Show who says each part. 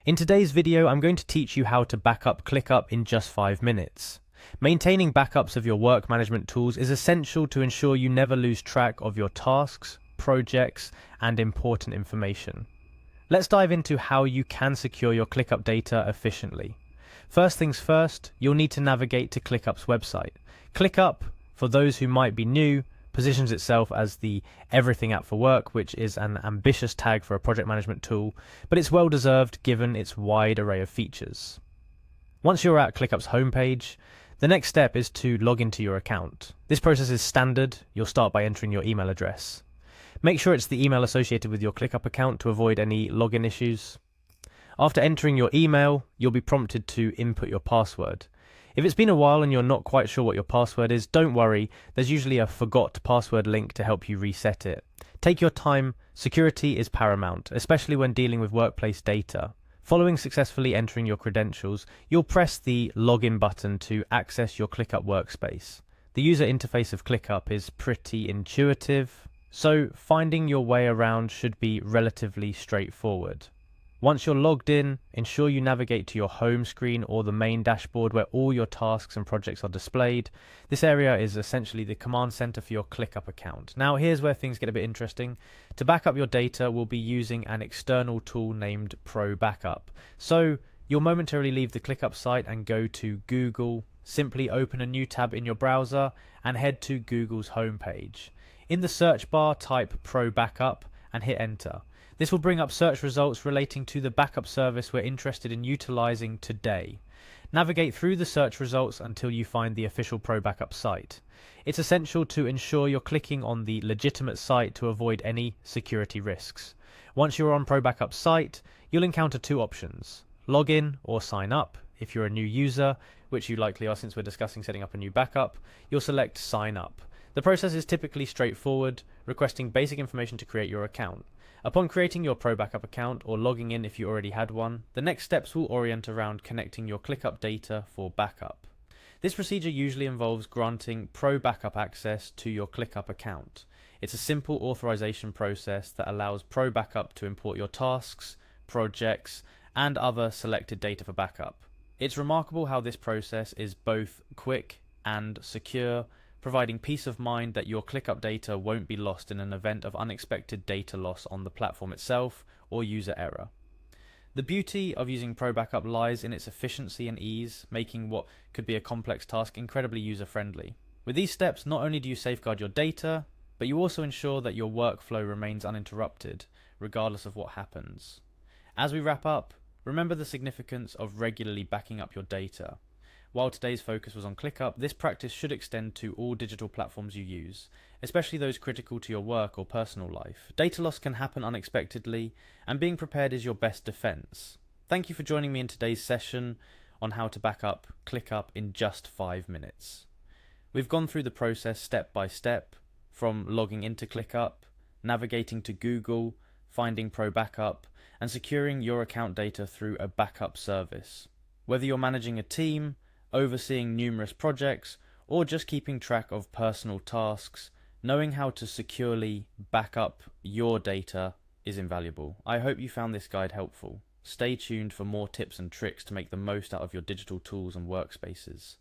Speaker 1: In today's video, I'm going to teach you how to back up Clickup in just 5 minutes. Maintaining backups of your work management tools is essential to ensure you never lose track of your tasks, projects, and important information. Let's dive into how you can secure your Clickup data efficiently. First things first, you'll need to navigate to Clickup's website. Clickup, for those who might be new, positions itself as the everything app for work, which is an ambitious tag for a project management tool, but it's well deserved given its wide array of features. Once you're at Clickup's homepage, the next step is to log into your account. This process is standard. You'll start by entering your email address. Make sure it's the email associated with your Clickup account to avoid any login issues. After entering your email, you'll be prompted to input your password. If it's been a while and you're not quite sure what your password is, don't worry, there's usually a forgot password link to help you reset it. Take your time, security is paramount, especially when dealing with workplace data. Following successfully entering your credentials, you'll press the login button to access your Clickup workspace. The user interface of Clickup is pretty intuitive, so finding your way around should be relatively straightforward. Once you're logged in, ensure you navigate to your home screen or the main dashboard where all your tasks and projects are displayed. This area is essentially the command center for your Clickup account. Now here's where things get a bit interesting. To back up your data, we'll be using an external tool named Pro Backup. So you'll momentarily leave the Clickup site and go to Google. Simply open a new tab in your browser and head to Google's homepage. In the search bar, type Pro Backup and hit enter. This will bring up search results relating to the backup service we're interested in utilizing today. Navigate through the search results until you find the official Pro Backup site. It's essential to ensure you're clicking on the legitimate site to avoid any security risks. Once you're on Pro Backup's site, you'll encounter two options: login or sign up. If you're a new user, which you likely are since we're discussing setting up a new backup, you'll select sign up. The process is typically straightforward, requesting basic information to create your account. Upon creating your Pro Backup account or logging in if you already had one, the next steps will orient around connecting your Clickup data for backup. This procedure usually involves granting Pro Backup access to your Clickup account. It's a simple authorization process that allows Pro Backup to import your tasks, projects, and other selected data for backup. It's remarkable how this process is both quick and secure, providing peace of mind that your Clickup data won't be lost in an event of unexpected data loss on the platform itself or user error. The beauty of using Pro Backup lies in its efficiency and ease, making what could be a complex task incredibly user-friendly. With these steps, not only do you safeguard your data, but you also ensure that your workflow remains uninterrupted, regardless of what happens. As we wrap up, remember the significance of regularly backing up your data. While today's focus was on Clickup, this practice should extend to all digital platforms you use, especially those critical to your work or personal life. Data loss can happen unexpectedly, and being prepared is your best defense. Thank you for joining me in today's session on how to back up Clickup in just 5 minutes. We've gone through the process step by step, from logging into Clickup, navigating to Google, finding Pro Backup, and securing your account data through a backup service. Whether you're managing a team, overseeing numerous projects, or just keeping track of personal tasks, knowing how to securely back up your data is invaluable. I hope you found this guide helpful. Stay tuned for more tips and tricks to make the most out of your digital tools and workspaces.